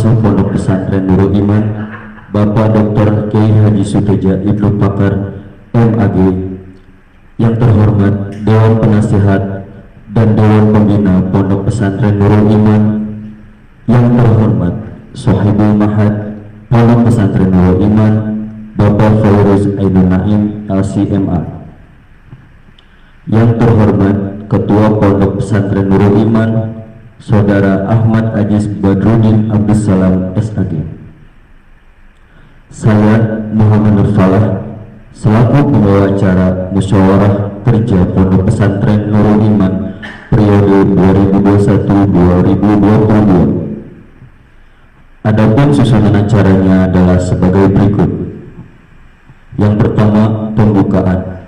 Pengasuh Pondok Pesantren Nurul Iman, Bapak Dr. Kiai Haji Suteja Ibnu Pakar MAG, yang terhormat Dewan Penasihat dan Dewan Pembina Pondok Pesantren Nurul Iman, yang terhormat Sohibul Mahad Pondok Pesantren Nurul Iman, Bapak Fairuz Ainun Naim LCMA, yang terhormat Ketua Pondok Pesantren Nurul Iman, Saudara Ahmad Ajis Badruddin Abdussalam SAG. Saya Muhammad Nur Falah selaku pembawa acara musyawarah kerja Pondok Pesantren Nurul Iman periode 2021-2022. Adapun susunan acaranya adalah sebagai berikut. Yang pertama, pembukaan.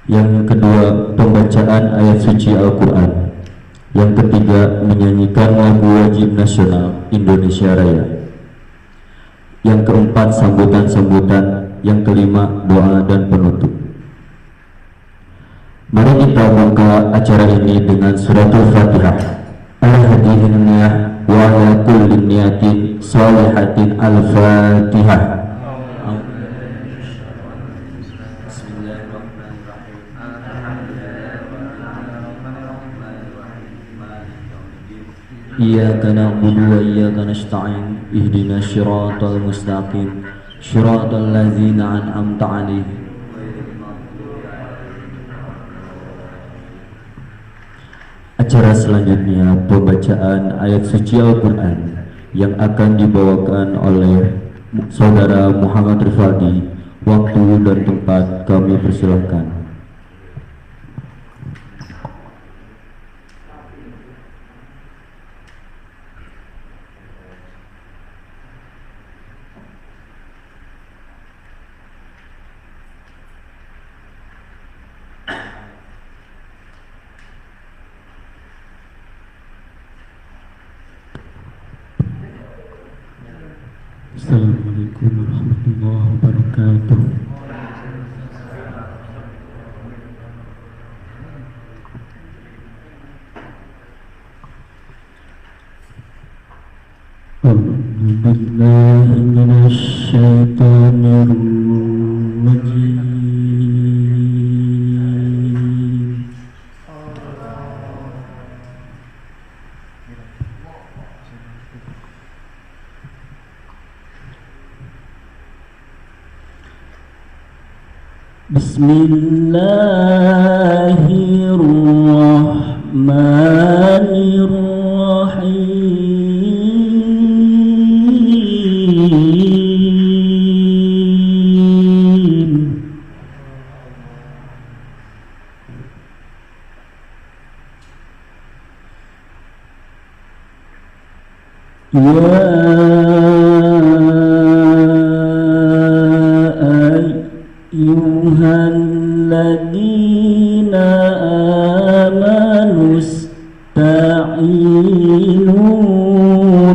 Yang kedua, pembacaan ayat suci Al-Quran. Yang ketiga, menyanyikan lagu wajib nasional Indonesia Raya. Yang keempat, sambutan-sambutan. Yang kelima, doa dan penutup. Mari kita buka acara ini dengan suratul Fatihah. Al-Hadihin niyah wa ala kulli niyatin salihatin. Al-Fatihah. Iyyaka na'budu wa iyyaka nasta'in ihdinas siratal mustaqim siratal ladzina an'amta 'alaihim. Acara selanjutnya pembacaan ayat suci Al-Quran yang akan dibawakan oleh Saudara Muhammad Rifaldi. Waktu dan tempat kami persilahkan. Assalamualaikum warahmatullahi wabarakatuh. A'udzu billahi minasy syaithanir rajim. Bismillahirrahmanirrahim. Ayyuhalladzina amanu ista'inu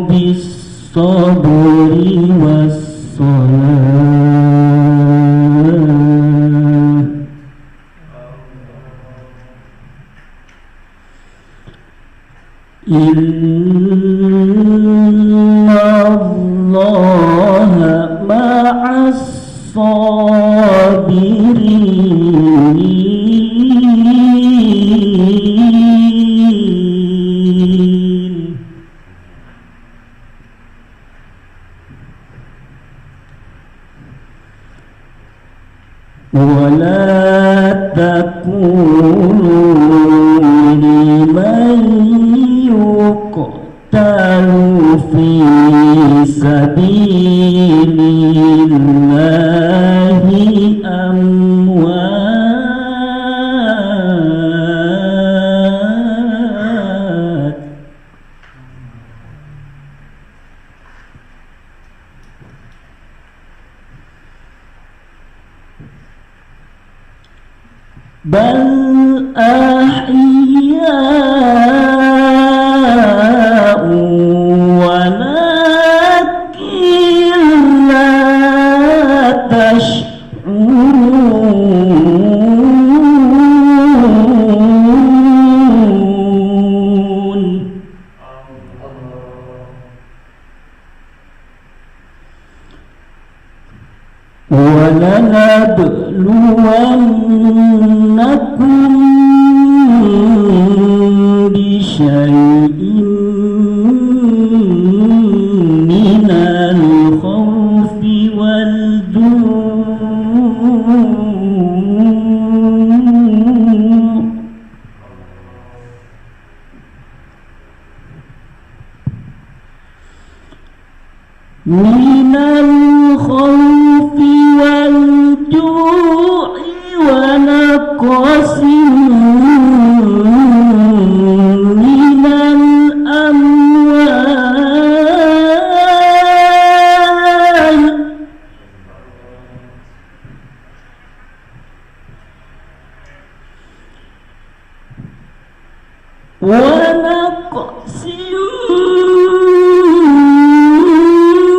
bis-sabri was-salah. Innallaha ma'as-sabirin. Wa la takunu liman yuqtalu fi sabilillahi amwat. Bal ahya'u walakin la tash'urun. وَلَنَبْلُوَنَّكُمْ بِشَيْءٍ مِّنَ الْخَوْفِ وَالْجُوعِ ونقص من الأموال ونقص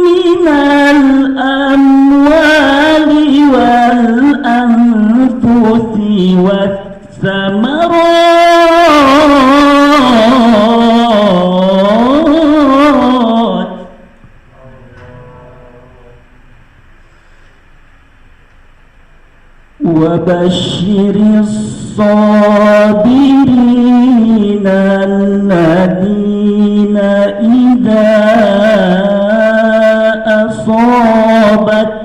من الأموال والأنفس والثمرات وبشر الصابرين الذين إذا أصابتهم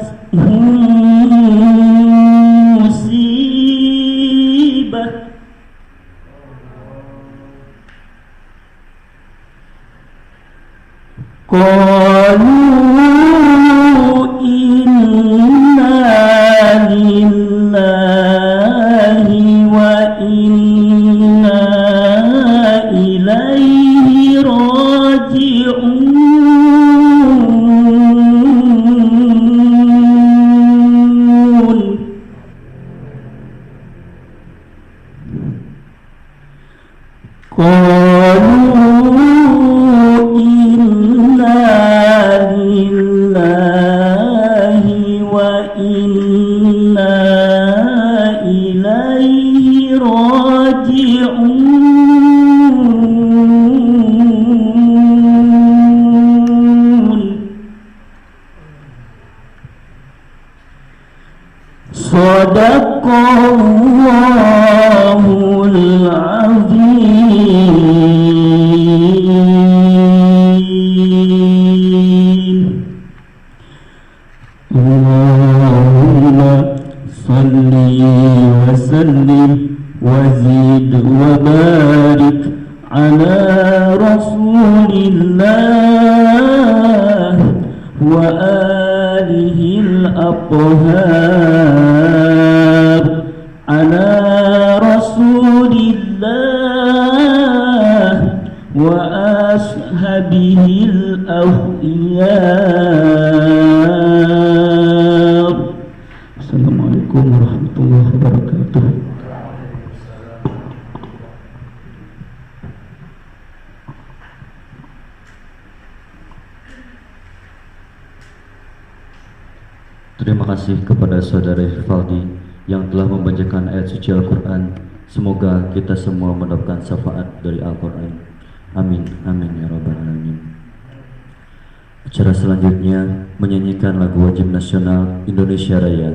مصيبة قالوا إنا لله وإنا إليه راجعون قالوا إنا لله وإنا إليه راجعون صدق الله العظيم. اللهم صل وسلم وزد وبارك على رسول الله وآله الأطهار على رسول الله وأصحابه الأخيار. Assalamualaikum warahmatullahi wabarakatuh. Terima kasih kepada saudara Rivaldi yang telah membacakan ayat suci Al-Quran. Semoga kita semua mendapatkan syafaat dari Al-Quran. Amin, amin ya rabbal alamin. Acara selanjutnya menyanyikan lagu wajib nasional Indonesia Raya.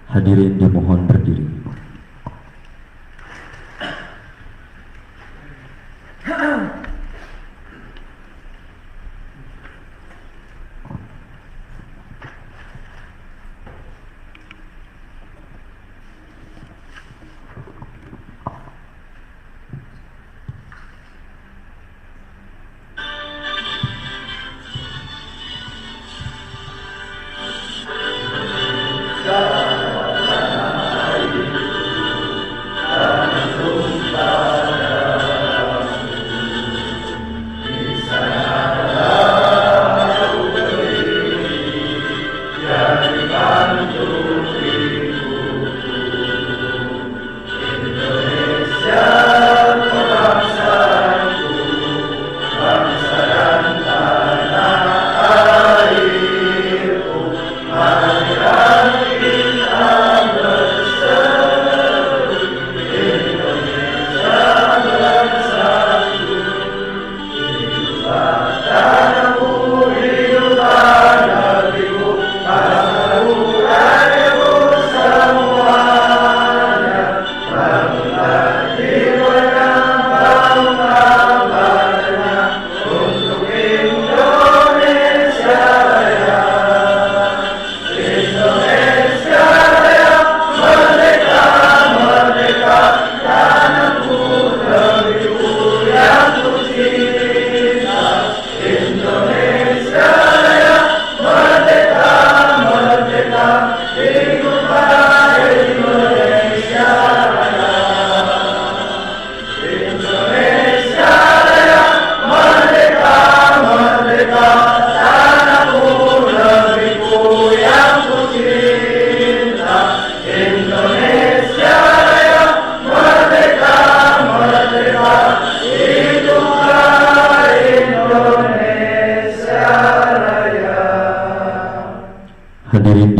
Hadirin dimohon berdiri.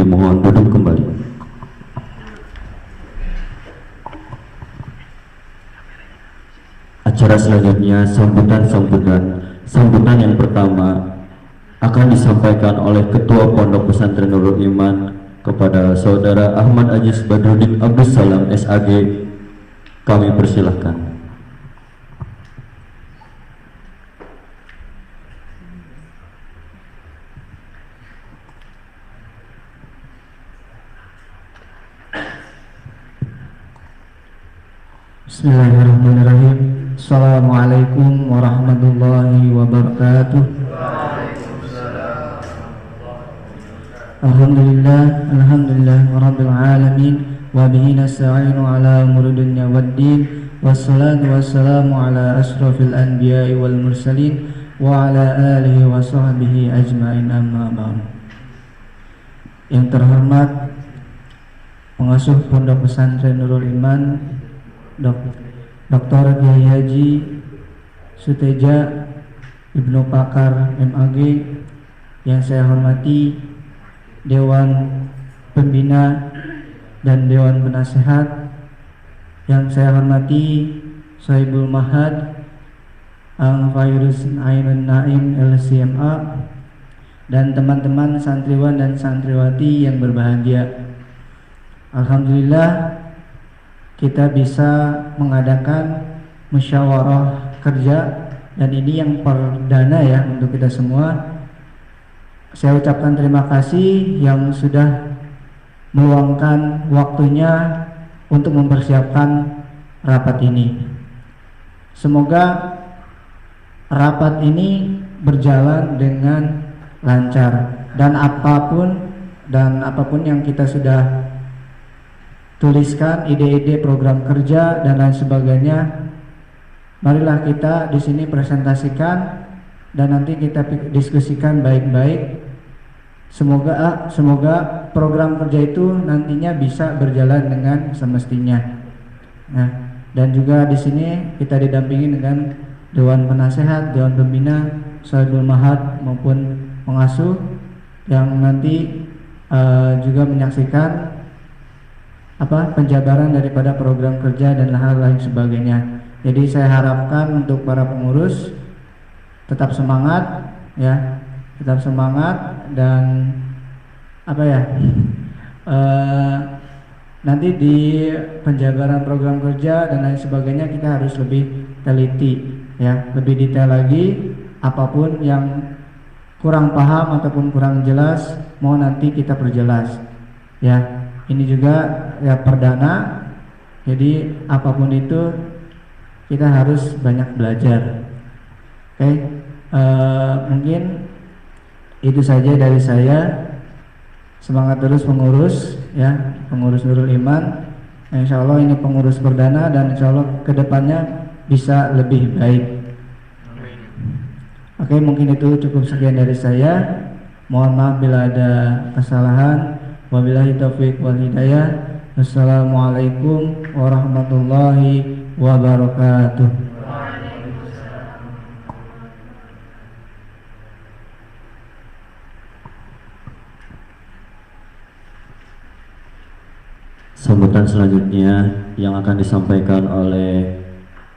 dimohon duduk kembali. Acara selanjutnya sambutan yang pertama akan disampaikan oleh Ketua Pondok Pesantren Nurul Iman kepada Saudara Ahmad Ajis Badruddin Abdus Salam SAG. Kami persilahkan. Bismillahirrahmanirrahim. Assalamualaikum warahmatullahi wabarakatuh. Alhamdulillah rabbil alamin wa bihi nasta'inu ala umuri dunya waddin wassalatu wassalamu ala asrafil anbiya'i wal mursalin wa ala alihi wa sahbihi ajma'in, amma ba'd. Yang terhormat pengasuh Pondok Pesantren Nurul Iman Dr. Kiai Haji Suteja Ibnu Pakar MAG, yang saya hormati Dewan Pembina dan Dewan Penasehat, yang saya hormati Sohibul Mahad Al-Fairuz Ainun Naim LCMA, dan teman-teman santriwan dan santriwati yang berbahagia. Alhamdulillah kita bisa mengadakan musyawarah kerja, dan ini yang perdana ya untuk kita semua. Saya ucapkan terima kasih yang sudah meluangkan waktunya untuk mempersiapkan rapat ini. Semoga rapat ini berjalan dengan lancar, dan apapun yang kita sudah tuliskan, ide-ide program kerja dan lain sebagainya, marilah kita di sini presentasikan dan nanti kita diskusikan baik-baik. Semoga program kerja itu nantinya bisa berjalan dengan semestinya. Nah, dan juga di sini kita didampingi dengan Dewan Penasehat, Dewan Pembina, Sohibul Mahad maupun pengasuh yang nanti juga menyaksikan penjabaran daripada program kerja dan hal lain sebagainya. Jadi saya harapkan untuk para pengurus tetap semangat ya, tetap semangat, dan nanti di penjabaran program kerja dan lain sebagainya kita harus lebih teliti ya, lebih detail lagi. Apapun yang kurang paham ataupun kurang jelas, mau nanti kita perjelas ya. Ini juga ya perdana, jadi apapun itu kita harus banyak belajar. Oke, mungkin itu saja dari saya. Semangat terus pengurus ya, pengurus Nurul Iman. Insya Allah ini pengurus perdana, dan insya Allah kedepannya bisa lebih baik. Oke, mungkin itu cukup sekian dari saya. Mohon maaf bila ada kesalahan. Wabillahi taufiq wal hidayah. Wassalamualaikum warahmatullahi wabarakatuh. Sambutan selanjutnya yang akan disampaikan oleh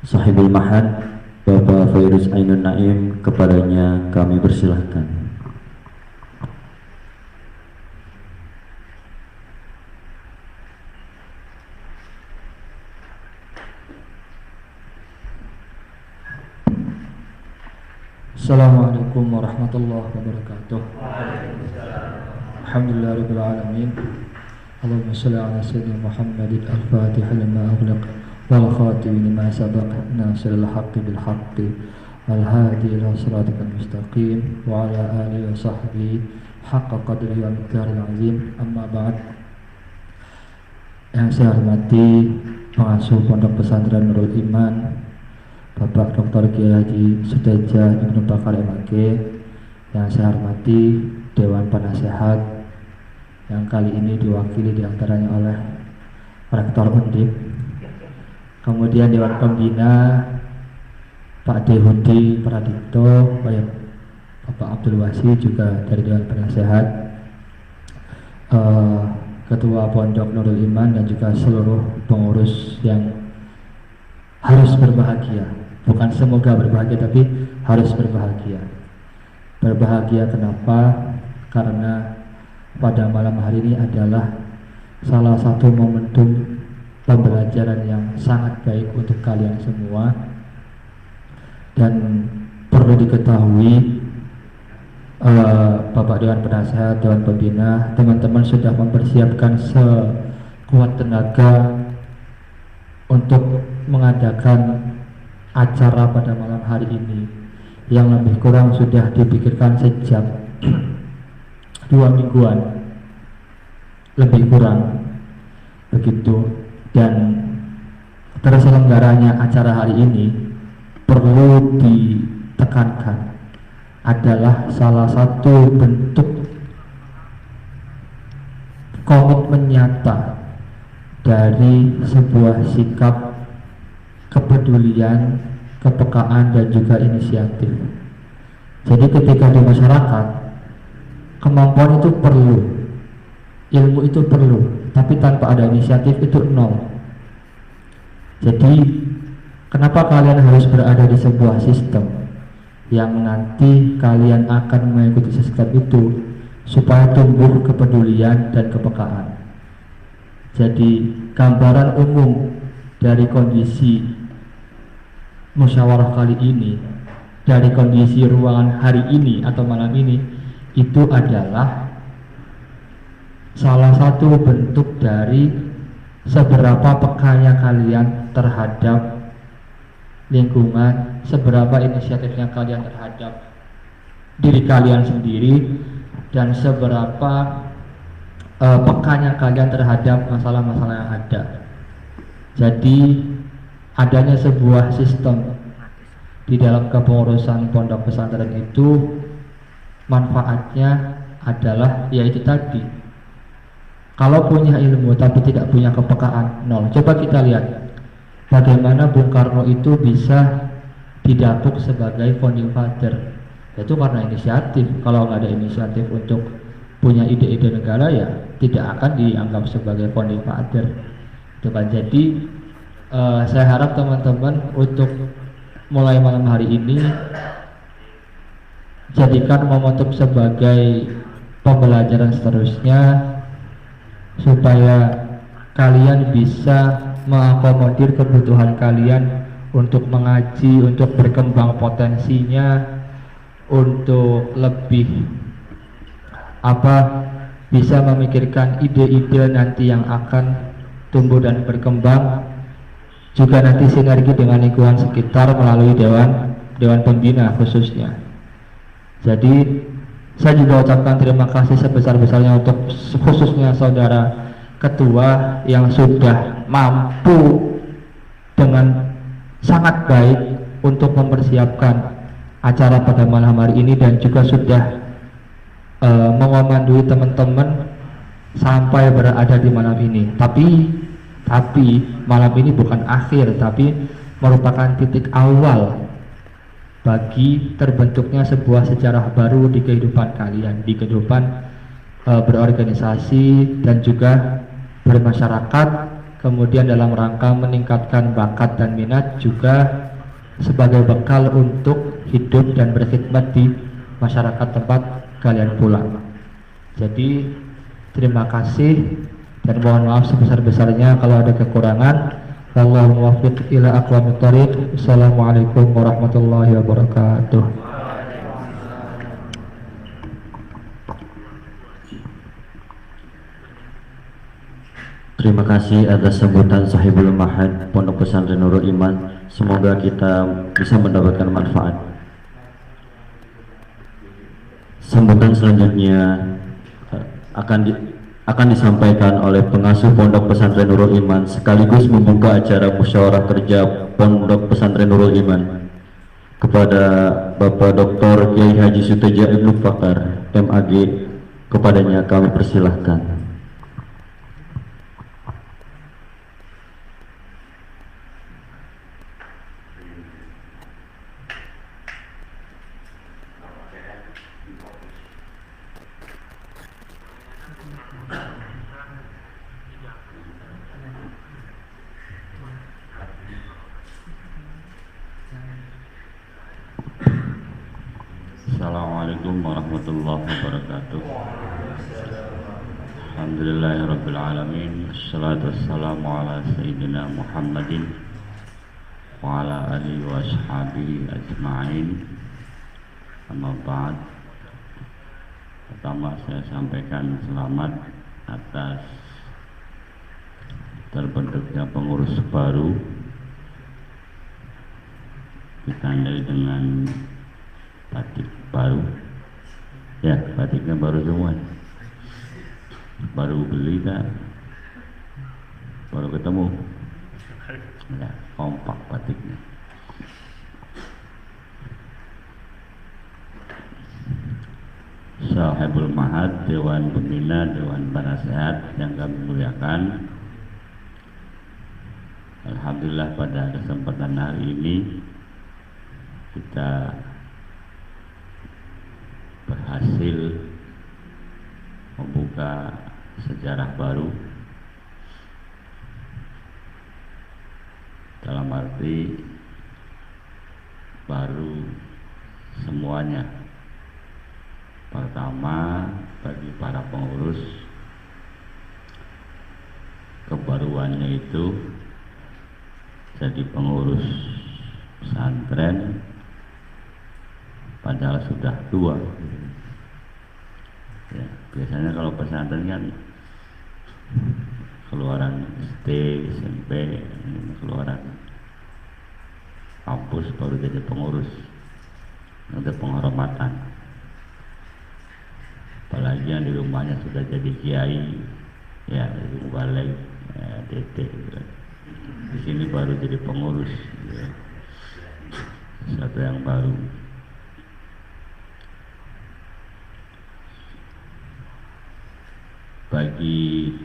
Sahibul Mahad Bapak Fairuz Ainun Naim, kepadanya kami persilahkan. Assalamualaikum warahmatullahi wabarakatuh. Alhamdulillahirabbil alamin. Allahumma shalli ala sayyidina Muhammadin al-Fatih lima aghlaq wal khatim lima sabaq nasiril haqqi bil haqqi wal hadi ila siratikal mustaqim wa ala alihi wa sahbihi haqqa qadrihi wa miqdaril azim. Amma ba'd. Yang saya hormati pengasuh Pondok Pesantren Nurul Iman Bapak Dr. Kiai Haji Suteja Ibnu Pakar MAG, yang saya hormati Dewan Penasehat yang kali ini diwakili diantaranya oleh Rektor Undip, kemudian Dewan Pembina Pak Dehudi Pradipto, Bapak Abdul Wasi juga dari Dewan Penasehat, eh, Ketua Pondok Nurul Iman dan juga seluruh pengurus yang harus berbahagia. Bukan semoga berbahagia, tapi harus berbahagia. Berbahagia kenapa? Karena pada malam hari ini adalah salah satu momentum pembelajaran yang sangat baik untuk kalian semua. Dan perlu diketahui, Bapak Dewan Penasehat, Dewan Pembina, teman-teman sudah mempersiapkan sekuat tenaga untuk mengadakan acara pada malam hari ini, yang lebih kurang sudah dipikirkan sejak 2 mingguan lebih kurang begitu. Dan terselenggaranya acara hari ini perlu ditekankan adalah salah satu bentuk komitmen nyata dari sebuah sikap kepedulian, kepekaan, dan juga inisiatif. Jadi ketika di masyarakat, kemampuan itu perlu, ilmu itu perlu, tapi tanpa ada inisiatif itu nol. Jadi kenapa kalian harus berada di sebuah sistem yang nanti kalian akan mengikuti sistem itu supaya tumbuh kepedulian dan kepekaan. Jadi gambaran umum dari kondisi musyawarah kali ini, dari kondisi ruangan hari ini atau malam ini, itu adalah salah satu bentuk dari seberapa pekanya kalian terhadap lingkungan, seberapa inisiatifnya kalian terhadap diri kalian sendiri, dan seberapa pekanya kalian terhadap masalah-masalah yang ada. Jadi adanya sebuah sistem di dalam kepengurusan pondok pesantren itu manfaatnya adalah yaitu tadi, kalau punya ilmu tapi tidak punya kepekaan, nol. Coba kita lihat bagaimana Bung Karno itu bisa didapuk sebagai founding father, yaitu karena inisiatif. Kalau nggak ada inisiatif untuk punya ide-ide negara, ya tidak akan dianggap sebagai founding father. Jadi saya harap teman-teman untuk mulai malam hari ini jadikan momentum sebagai pembelajaran seterusnya, supaya kalian bisa mengakomodir kebutuhan kalian untuk mengaji, untuk berkembang potensinya, untuk lebih bisa memikirkan ide-ide nanti yang akan tumbuh dan berkembang, juga nanti sinergi dengan lingkungan sekitar melalui dewan pembina khususnya. Jadi saya juga ucapkan terima kasih sebesar-besarnya untuk khususnya saudara ketua yang sudah mampu dengan sangat baik untuk mempersiapkan acara pada malam hari ini, dan juga sudah mengomandoi teman-teman sampai berada di malam ini. Tapi malam ini bukan akhir, tapi merupakan titik awal bagi terbentuknya sebuah sejarah baru di kehidupan kalian, di kehidupan berorganisasi dan juga bermasyarakat, kemudian dalam rangka meningkatkan bakat dan minat, juga sebagai bekal untuk hidup dan berkhidmat di masyarakat tempat kalian pulang. Jadi terima kasih dan mohon maaf sebesar-besarnya kalau ada kekurangan. Wallahu muwaffiq ila aqwamit thoriq. Assalamualaikum warahmatullahi wabarakatuh. Terima kasih atas sambutan Sahibul Mahad Pondok Pesantren Nurul Iman. Semoga kita bisa mendapatkan manfaat. Sambutan selanjutnya akan disampaikan oleh pengasuh Pondok Pesantren Nurul Iman sekaligus membuka acara musyawarah kerja Pondok Pesantren Nurul Iman. Kepada Bapak Dr. Kiai Haji Suteja Ibnu Pakar, MAG, kepadanya kami persilahkan. Assalamualaikum warahmatullahi wabarakatuh. Alhamdulillahirabbil alamin. Wassalatu wassalamu ala sayyidina Muhammadin wa ala alihi wa ashabihi ajma'in. Amma ba'd. Pertama saya sampaikan selamat atas terbentuknya pengurus baru ditandai dengan batik baru. Ya, batiknya baru semua. Baru beli kan? Baru ketemu. Ya, kompak batiknya. Sahibul Mahad, Dewan Pembina, Dewan Penasehat yang kami muliakan. Alhamdulillah pada kesempatan hari ini kita berhasil membuka sejarah baru, dalam arti baru semuanya. Pertama, bagi para pengurus, kebaruannya itu jadi pengurus pesantren padahal sudah tua. Ya, biasanya kalau pesantren kan keluaran SD, SMP, keluaran kampus baru jadi pengurus, ada penghormatan. Apalagi yang di rumahnya sudah jadi kiai, ya di balik, ya, DT, gitu. Di sini baru jadi pengurus, ya. Sesuatu yang baru. Bagi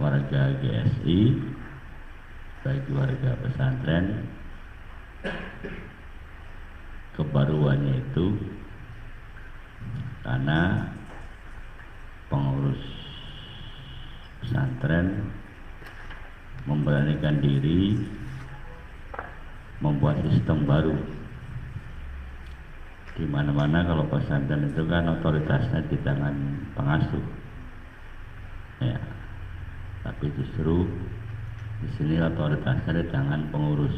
warga GSI, bagi warga pesantren, kebaruannya itu karena pengurus pesantren memberanikan diri membuat sistem baru. Di mana-mana kalau pesantren itu kan otoritasnya di tangan pengasuh, ya. Tapi justru di sini otoritasnya di tangan pengurus.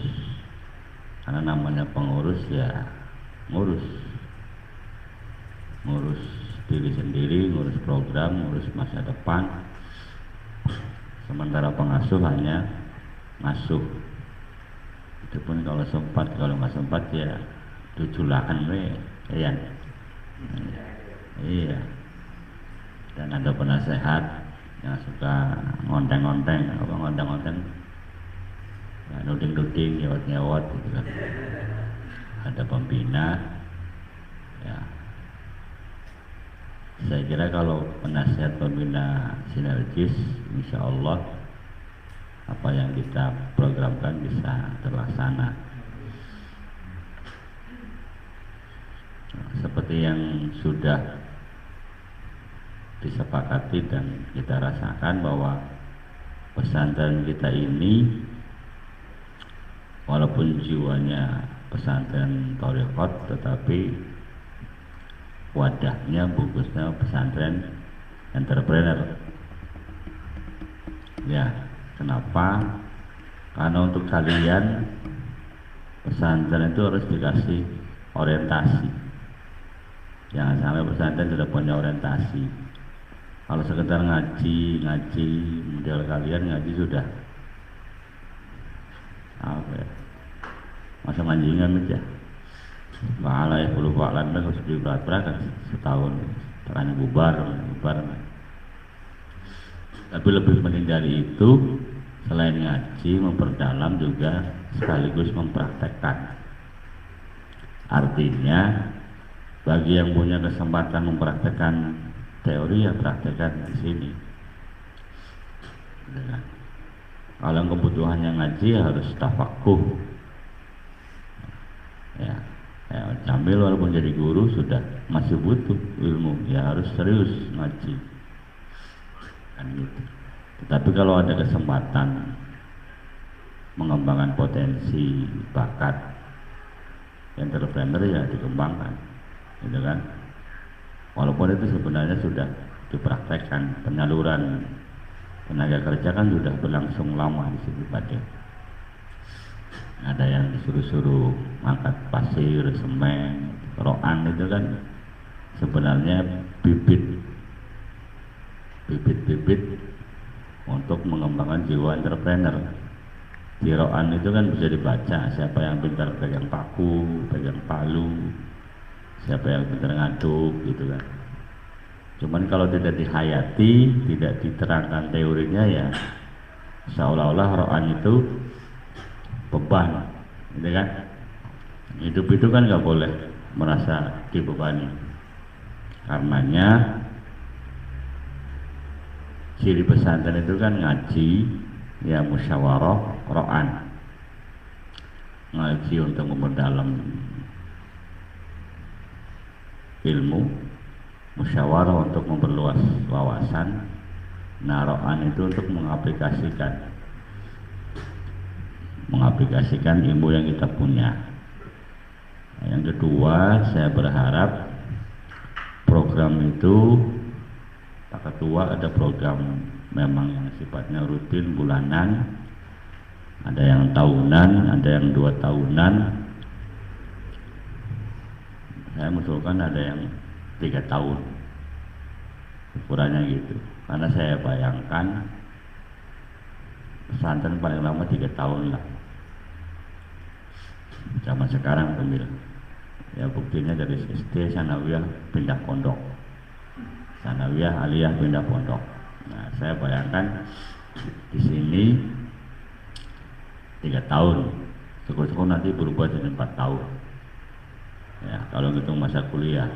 Karena namanya pengurus ya ngurus diri sendiri, ngurus program, ngurus masa depan. Sementara pengasuh hanya ngasuh. Itu pun kalau sempat, kalau nggak sempat ya tujulaan we, ya. Iya. Dan ada penasehat yang suka ngonteng-ngonteng, ya, nuding-nuding, nyewot-nyewot gitu kan. Ada pembina, ya. Saya kira kalau penasihat pembina sinergis, insya Allah apa yang kita programkan bisa terlaksana. Seperti yang sudah disepakati dan kita rasakan bahwa pesantren kita ini walaupun jiwanya pesantren thariqat, tetapi wadahnya, bungkusnya pesantren entrepreneur. Ya, kenapa? Karena untuk kalian pesantren itu harus dikasih orientasi. Jangan sampai pesantren tidak punya orientasi. Kalau sekedar ngaji, model kalian ngaji sudah apa ya? Masa manjingan aja. Malah ya perlu paklan harus berat-berat kan setahun terangnya bubar. Tapi lebih penting dari itu, selain ngaji, memperdalam juga sekaligus mempraktekkan. Artinya bagi yang punya kesempatan mempraktekkan teori, ya praktekkan di sini. Kalau kebutuhannya ngaji ya harus tafakuh. Ya, Jamil walaupun jadi guru sudah masih butuh ilmu, ya harus serius ngaji. kan gitu. Tetapi kalau ada kesempatan mengembangkan potensi bakat entrepreneur ya dikembangkan, gitu kan. Walaupun itu sebenarnya sudah dipraktekkan, penyaluran tenaga kerja kan sudah berlangsung lama di situ Pak. Ada yang disuruh-suruh angkat pasir, semen, roan, itu kan sebenarnya bibit untuk mengembangkan jiwa entrepreneur. Di roan itu kan bisa dibaca siapa yang pintar pegang paku, pegang palu, siapa yang pintar ngaduk, gitu kan. Cuman kalau tidak dihayati, tidak diterangkan teorinya, ya seolah-olah roan itu beban, gitu kan. Hidup itu kan nggak boleh merasa dibebani. Karenanya ciri pesantren itu kan ngaji, ya musyawarah, ro'an. Ngaji untuk memperdalam ilmu, musyawarah untuk memperluas wawasan, ro'an itu untuk mengaplikasikan ilmu yang kita punya. Yang kedua, saya berharap program itu, Pak Ketua, ada program memang yang sifatnya rutin bulanan, ada yang tahunan, ada yang 2 tahunan. Saya mengusulkan ada yang 3 tahun, ukurannya gitu. Karena saya bayangkan pesantren paling lama 3 tahun lah. Zaman sekarang pemil, ya buktinya dari SD sanawiyah pindah pondok, sanawiyah aliyah pindah pondok. Nah, saya bayangkan di sini 3 tahun, syukur-syukur nanti berubah jadi 4 tahun. Ya, kalau ngitung masa kuliah.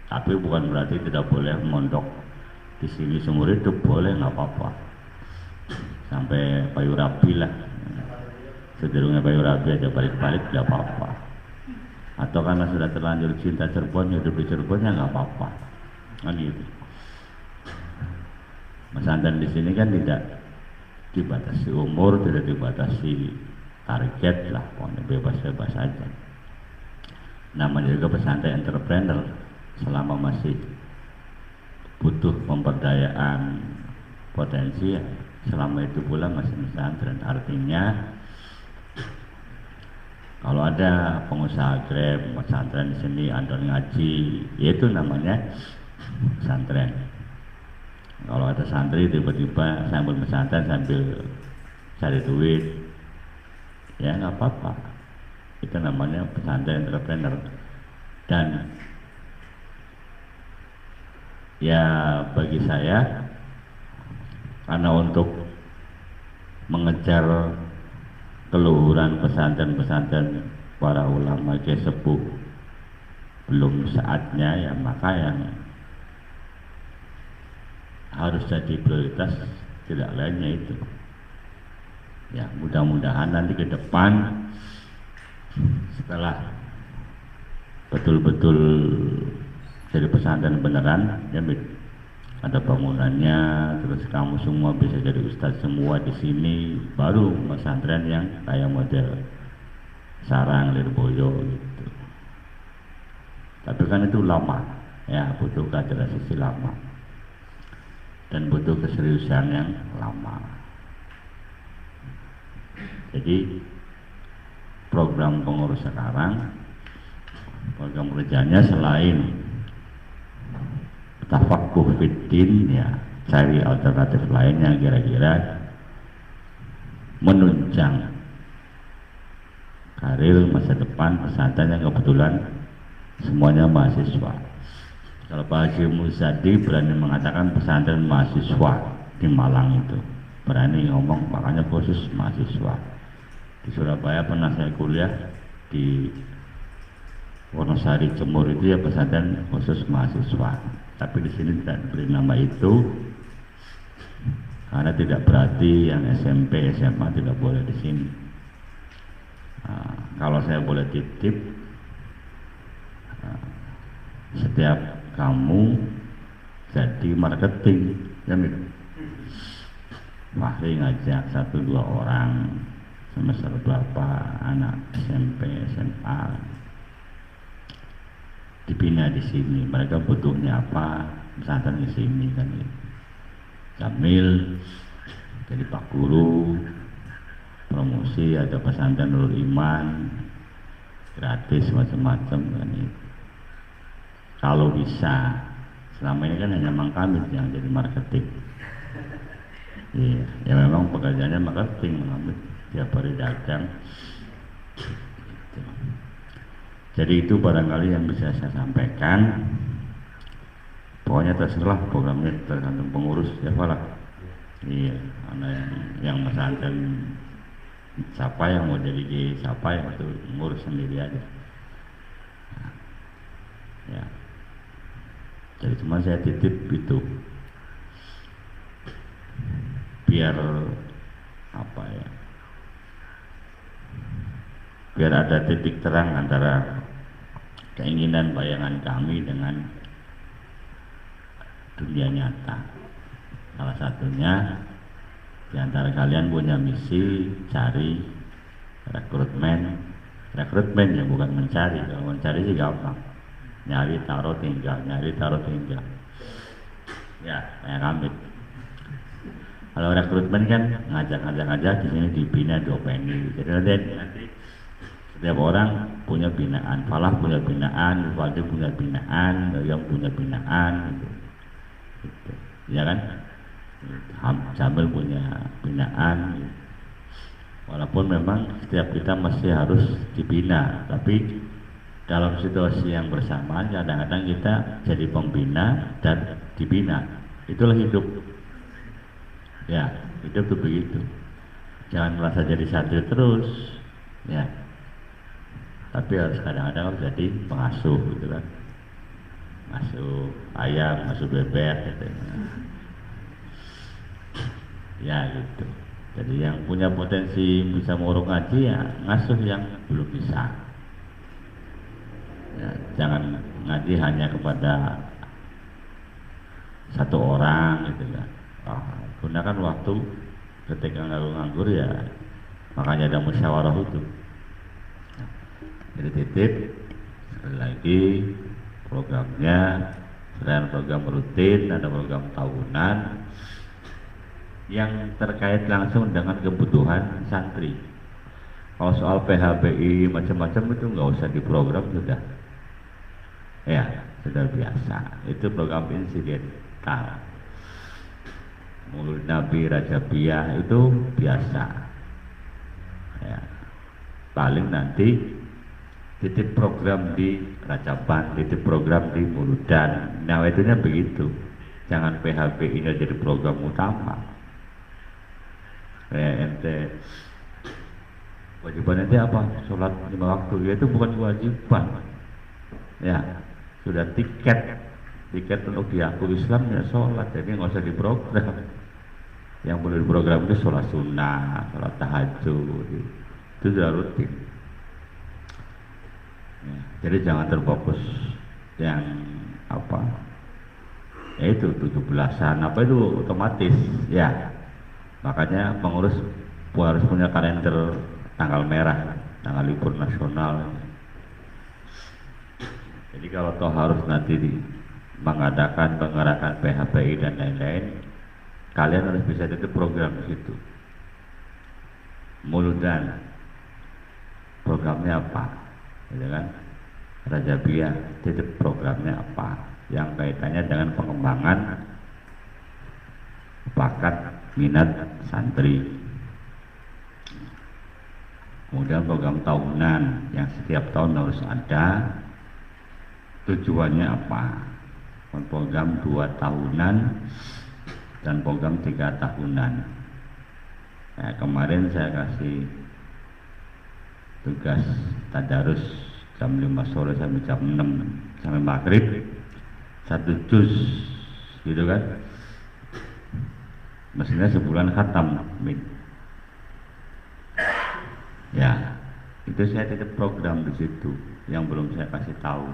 Tapi bukan berarti tidak boleh mondok di sini seumur hidup, boleh, nggak apa-apa. Sampai payu rapi lah. Sederungnya payu rapi aja balik-balik nggak apa-apa. Atau karena sudah terlanjur cinta Cirebon, hidup di Cirebon, ya nggak apa-apa. Kan gitu. Pesantren di sini kan tidak dibatasi umur, tidak dibatasi target lah, pokoknya bebas-bebas saja. Namanya juga pesantren entrepreneur, selama masih butuh pemberdayaan potensi, ya, selama itu pula masih pesantren. Artinya kalau ada pengusaha Grab, pesantren di sini, andon ngaji, ya itu namanya pesantren. Kalau ada santri tiba-tiba sambil pesantren sambil cari duit, ya nggak apa-apa. Itu namanya pesantren entrepreneur. Dan ya bagi saya, karena untuk mengejar keluhuran pesantren-pesantren para ulama kiai sepuh belum saatnya, ya maka yang harus jadi prioritas tidak lainnya itu. Ya mudah-mudahan nanti ke depan setelah betul-betul jadi pesantren beneran, ya ada bangunannya, terus kamu semua bisa jadi ustadz semua di sini, baru pesantren yang kayak model Sarang, Lirboyo gitu. Tapi kan itu lama, ya butuh kaderisasi lama dan butuh keseriusan yang lama. Jadi program pengurus sekarang, program kerjanya selain tafakuh fiddin, ya cari alternatif lain yang kira-kira menunjang karir masa depan pesantren yang kebetulan semuanya mahasiswa. Kalau Pak Haji Muzadi berani mengatakan pesantren mahasiswa di Malang itu, berani ngomong, makanya khusus mahasiswa. Di Surabaya pernah saya kuliah di Wonosari Jemur itu, ya pesantren khusus mahasiswa. Tapi di sini tidak diberi nama itu karena tidak berarti yang SMP, SMA tidak boleh di sini. Nah, kalau saya boleh titip, setiap kamu jadi marketing, ya, Fahri ngajak 1-2 orang semester berapa anak SMP, SMA dibina di sini. Mereka butuhnya apa, pesantren di sini kan. Jamil jadi Pak Guru, promosi ada pesantren Nurul Iman gratis macam-macam kan. Kalau bisa, selama ini kan hanya Mang Kamit yang jadi marketing. Iya, ya memang pekerjaannya marketing, Mang Kamit tiap hari dagang. Jadi itu barangkali yang bisa saya sampaikan. Pokoknya terserah programnya tergantung pengurus ya Pak. Iya, ada yang pesantren siapa yang mau jadi siapa yang itu ngurus sendiri aja. Ya. Jadi cuma saya titip itu biar apa ya, biar ada titik terang antara keinginan bayangan kami dengan dunia nyata. Salah satunya di antara kalian punya misi cari rekrutmen ya, bukan mencari. Kalau mencari sih gampang, nyari taruh tinggal, nyari taruh tinggal ya kayak kami. Kalau rekrutmen kan ngajak di sini dibina, diopeni. Jadi nanti setiap orang punya binaan, Falah punya binaan, Waldi punya binaan, yang punya binaan gitu. Ya kan, Jamil punya binaan. Walaupun memang setiap kita masih harus dibina, tapi dalam situasi yang bersamaan kadang-kadang kita jadi pembina dan dibina. Itulah hidup. Ya, hidup tuh begitu. Jangan merasa jadi santri terus, ya. Tapi harus kadang-kadang harus jadi pengasuh gitu kan. Masuk ayam, masuk bebek gitu. Ya gitu. Jadi yang punya potensi bisa ngurung ngaji ya ngasuh yang belum bisa. Ya, jangan ngaji hanya kepada satu orang gitu kan. Gunakan waktu ketika nganggur ya, makanya ada musyawarah itu. Jadi titip sekali lagi programnya selain program rutin ada program tahunan yang terkait langsung dengan kebutuhan santri. Kalau soal PHBI macam-macam itu nggak usah diprogram, sudah ya sudah biasa. Itu program insidental. Mulut Nabi, Rajabiyah itu biasa ya. Paling nanti titip program di Rajaban, titip program di Muludan. Nah itunya begitu. Jangan PHBI ini jadi program utama. Ente wajiban ente apa? Sholat 5 waktu. Ya itu bukan kewajiban. Ya sudah tiket untuk diaku Islam ya sholat. Jadi nggak usah diprogram. Yang boleh diprogram itu sholat sunnah, sholat tahajud. Itu sudah rutin. Ya, jadi jangan terfokus yang apa? Ya itu 17-an apa itu otomatis ya. Makanya pengurus harus punya kalender tanggal merah, tanggal libur nasional. Jadi kalau toh harus nanti mengadakan pengarahan PHBI dan lain-lain, kalian harus bisa titip program di situ. Muludan programnya apa, gitu kan? Rajabiyah titip programnya apa, yang kaitannya dengan pengembangan bakat minat santri. Kemudian program tahunan yang setiap tahun harus ada, tujuannya apa? Program 2 tahunan dan program 3 tahunan. Nah, kemarin saya kasih tugas tadarus jam 5 sore sampai jam 6 sampai maghrib 1 juz gitu kan. Mestinya sebulan khatam. Ya, itu saya titip program di situ yang belum saya kasih tahu.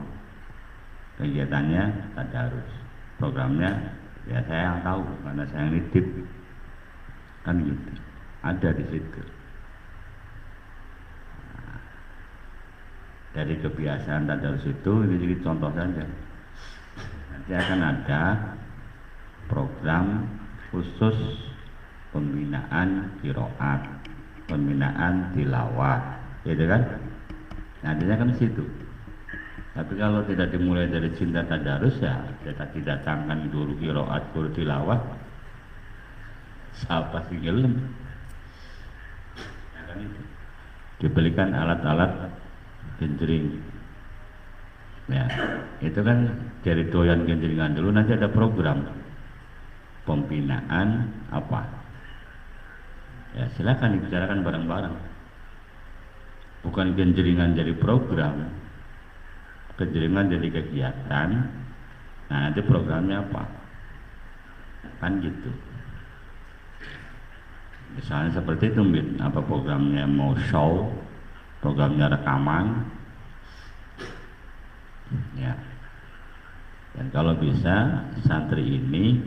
Kegiatannya tadarus, programnya Ya saya yang tahu karena saya yang nitip kan gitu, ada di situ. Nah, dari kebiasaan tadarus itu ini jadi contoh saja. Nanti akan ada program khusus pembinaan qiraat, pembinaan tilawah, gitu kan? Nantinya kan di situ. Tapi kalau tidak dimulai dari cinta tadarus ya kita didatangkan guru qiraat, guru tilawah, siapa sih gelem? Ya kan itu. Dibelikan alat-alat genjring. Ya, itu kan dari doyan genjringan dulu, nanti ada program pembinaan apa? Ya silakan dibicarakan bareng-bareng. Bukan genjringan jadi program, genjringan jadi kegiatan. Nah nanti programnya apa? Kan gitu. Misalnya seperti itu, apa programnya, mau show, programnya rekaman, ya. Dan kalau bisa santri ini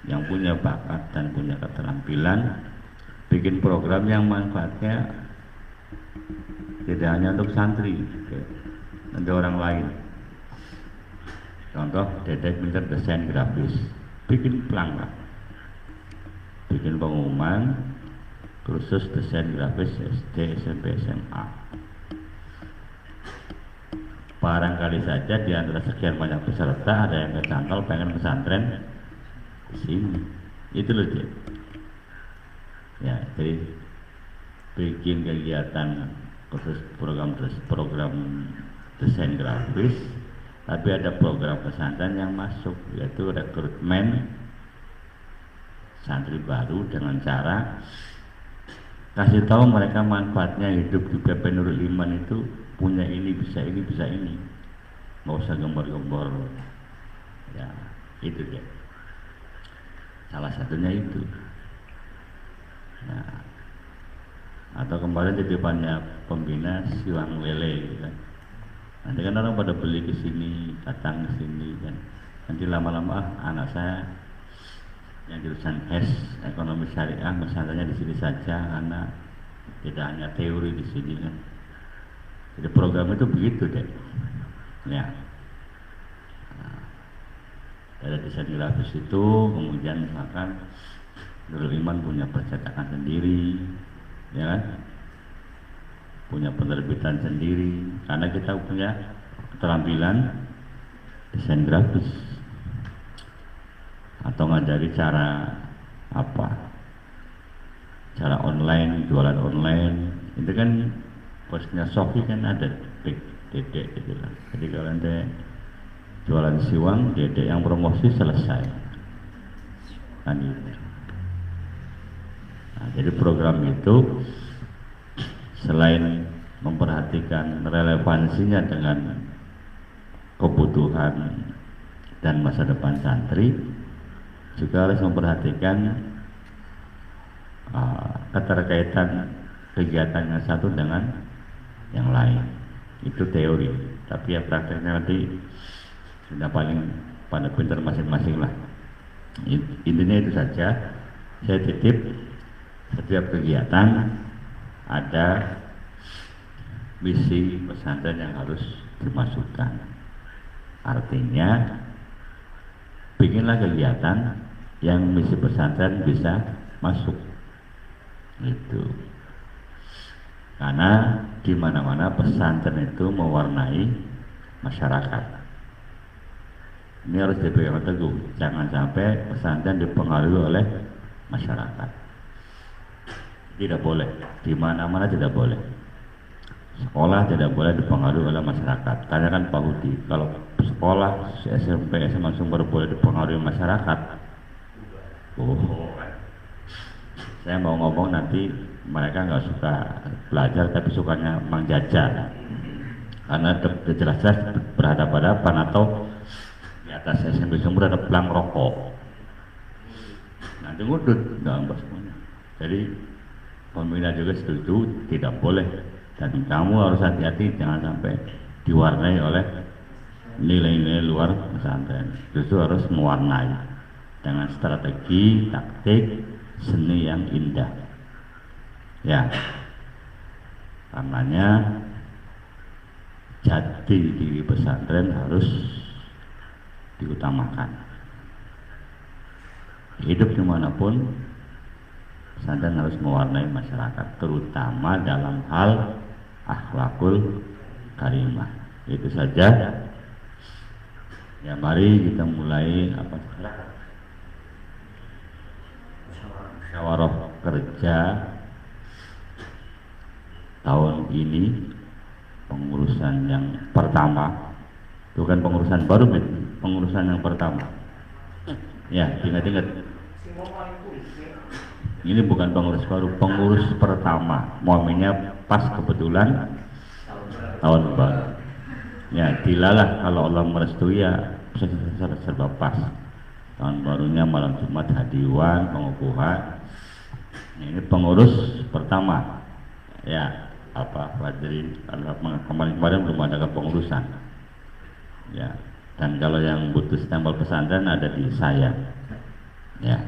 yang punya bakat dan punya keterampilan bikin program yang manfaatnya tidak hanya untuk santri, untuk orang lain. Contoh, Dedek pinter desain grafis, bikin pelanggan, bikin pengumuman kursus desain grafis SD, SMP, SMA. Barangkali saja di antara sekian banyak peserta ada yang kecantol pengen pesantren di sini. Itu loh dia. Ya, jadi bikin kegiatan khusus program desain grafis, tapi ada program pesantren yang masuk, yaitu rekrutmen santri baru dengan cara kasih tahu mereka manfaatnya hidup di PP Nurul Iman itu punya ini, bisa ini, bisa ini, nggak usah gembor-gembor. Ya itu dia, salah satunya itu. Nah, atau kemarin titipannya pembina siwang lele gitu kan. Nanti kan orang pada beli ke sini, datang ke sini kan. Nanti lama-lama anak saya yang jurusan ekonomi syariah pesantrennya di sini saja, karena tidak hanya teori di sini kan. Jadi program itu begitu deh. Ya. Nah, dari desain grafis itu kemudian misalkan Nurul Iman punya percetakan sendiri, ya kan? Punya penerbitan sendiri, karena kita punya keterampilan desain grafis. Atau ngajari cara apa? Cara online, jualan online. Itu kan posnya Sofi kan ada Dedek gitu kan. Jadi kalau anda jualan siwang, Dedek yang promosi selesai. Kan gitu. Nah, jadi program itu selain memperhatikan relevansinya dengan kebutuhan dan masa depan santri, juga harus memperhatikan keterkaitan kegiatan yang satu dengan yang lain. Itu teori, tapi ya prakteknya nanti sudah paling pada pintar masing-masing lah. Intinya itu saja. Saya titip setiap kegiatan ada misi pesantren yang harus dimasukkan. Artinya bikinlah kegiatan yang misi pesantren bisa masuk. Itu. Karena di mana-mana pesantren itu mewarnai masyarakat. Ini harus dipegang teguh. Jangan sampai pesantren dipengaruhi oleh masyarakat. Tidak boleh, di mana-mana tidak boleh. Sekolah tidak boleh dipengaruhi oleh masyarakat. Tanyakan Pak Hudi, kalau sekolah SMP, SMA Sumber boleh dipengaruhi masyarakat. Saya mau ngomong nanti mereka nggak suka belajar, tapi sukanya menjajar. Karena jelas-jelas berhadapan-hadapan, atau di atas SMP Sumber ada pelang rokok. Nanti ngudut, nggak semuanya. Jadi pembina juga setuju tidak boleh, dan kamu harus hati-hati jangan sampai diwarnai oleh nilai-nilai luar pesantren. Justru harus mewarnai. dengan strategi, taktik, seni yang indah. Ya, karenanya jati diri pesantren harus diutamakan. Hidup dimanapun, pesantren harus mewarnai masyarakat, terutama dalam hal akhlakul karimah. Itu saja. Ya, mari kita mulai musyawarah kerja tahun ini, pengurusan yang pertama. Itu kan pengurusan baru, pengurusan yang pertama. Ya, ingat-ingat. Ini bukan pengurus baru, pengurus pertama. Momennya pas kebetulan tahun baru. Ya, dilalah kalau Allah merestui ya serba pas. Tahun barunya malam Jumat hadiwan, pengukuhan. Ini pengurus pertama. Ya, hadirin, kemarin belum ada kepengurusan. Ya, dan kalau yang butuh stempel pesantren ada di saya. Ya.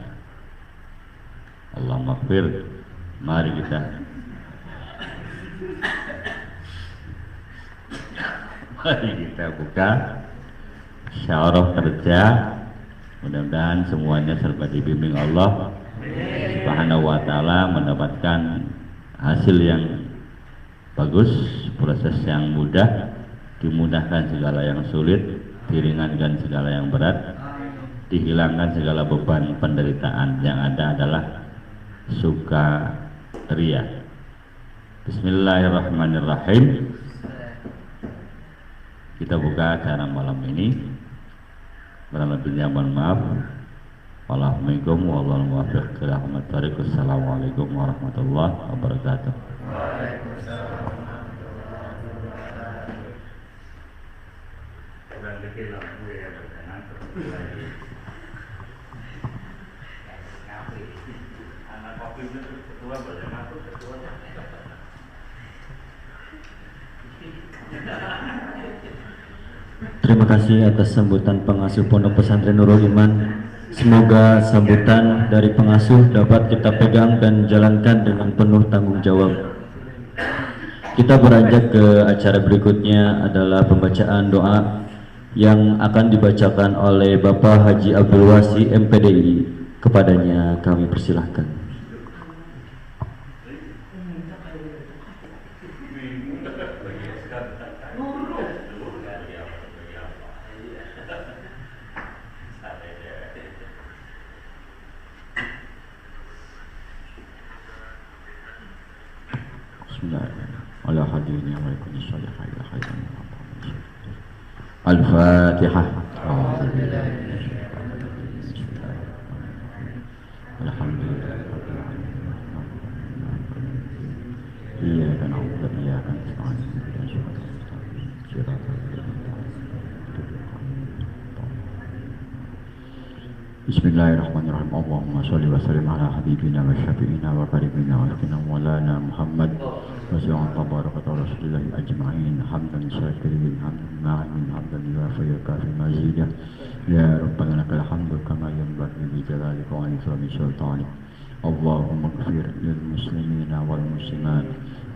Allah maghfir. Mari kita buka musyawarah kerja. Mudah-mudahan semuanya serba dibimbing Allah Subhanahu wa ta'ala, mendapatkan hasil yang bagus, proses yang mudah, dimudahkan segala yang sulit, diringankan segala yang berat, dihilangkan segala beban penderitaan. Yang ada adalah sukaria. Bismillahirrahmanirrahim. Kita buka acara malam ini. Kurang lebihnya mohon maaf. Waalaikumsalam warahmatullahi wabarakatuh. Assalamualaikum warahmatullahi wabarakatuh. Terima kasih atas sambutan pengasuh Pondok Pesantren Nurul Iman. Semoga sambutan dari pengasuh dapat kita pegang dan jalankan dengan penuh tanggung jawab. Kita beranjak ke acara berikutnya adalah pembacaan doa yang akan dibacakan oleh Bapak Haji Abdul Wasi MPDI. Kepadanya kami persilahkan. Al-Fatihah. Alhamdulillah. Iyyaka na'budu wa iyyaka nasta'in. Bismillahirrahmanirrahim. Allahumma sholli wa sallim ala habibina wa syafi'ina wa qaribina wa lakina maulana Muhammad wa sallam tabaraka wa rasulillahi ajma'in. Hamdan syakirin, hamdan na'imin, hamdan yuafi kafi mazidah. Ya Rabbana lakal hamdu kama yanbaghi li jalalika wa ikrami sultanik. Allahumma ighfir lil muslimina wal muslimat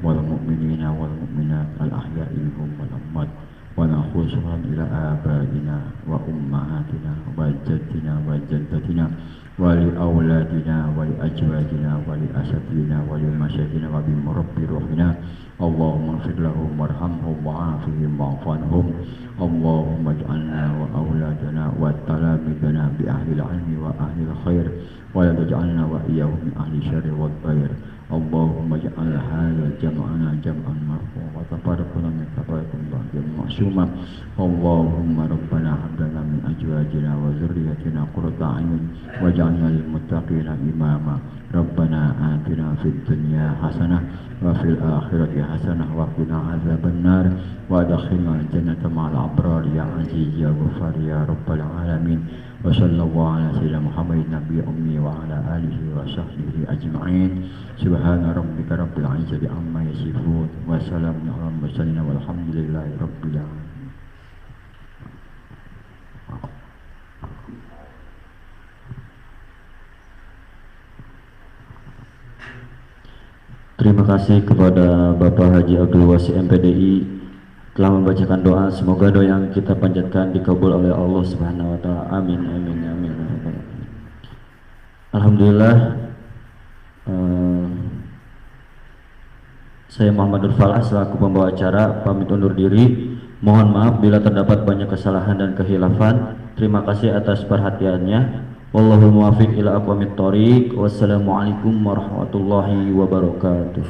wal mu'minina wal mu'minat al ahya'i minhum wal amwat. ونخصهم إلى آبائنا وأمهاتنا وجدنا وجدتنا ولأولادنا ولأزواجنا ولأساتذتنا ولمشايخنا وبمربي روحنا. اللهم اغفر لهم وارحمهم وعافهم واعف عنهم. اللهم اجعلنا وأولادنا وتلاميذنا بأهل العلم وأهل الخير ولا تجعلنا وإياهم من أهل الشر والضير. اللهم اجعل هذا جمعنا جمعا مرفوعا وتفرقنا من تفرق بعد معصوما. اللهم ربنا هب لنا من ازواجنا وذريتنا قرة اعين واجعلنا للمتقين اماما. ربنا آتنا في الدنيا حسنة وفي الآخرة حسنة وقنا عذاب النار وادخلنا الجنة مع الأبرار يا عزيز يا غفار يا رب العالمين. وصلى الله على سيدنا محمد النبي أمي وعلى آله وصحبه أجمعين. سبحان ربك رب العزة عما يصفون وسلام على المرسلين والحمد لله رب العالمين. Terima kasih kepada Bapak Haji Abdul Wasi MPDI telah membacakan doa. Semoga doa yang kita panjatkan dikabul oleh Allah Subhanahu wa taala. Amin amin amin. Alhamdulillah, saya Muhammadul Falah selaku pembawa acara pamit undur diri. Mohon maaf bila terdapat banyak kesalahan dan kehilafan. Terima kasih atas perhatiannya. Wallahul muwaffiq ila aqwamit thoriq. Wassalamualaikum warahmatullahi wabarakatuh.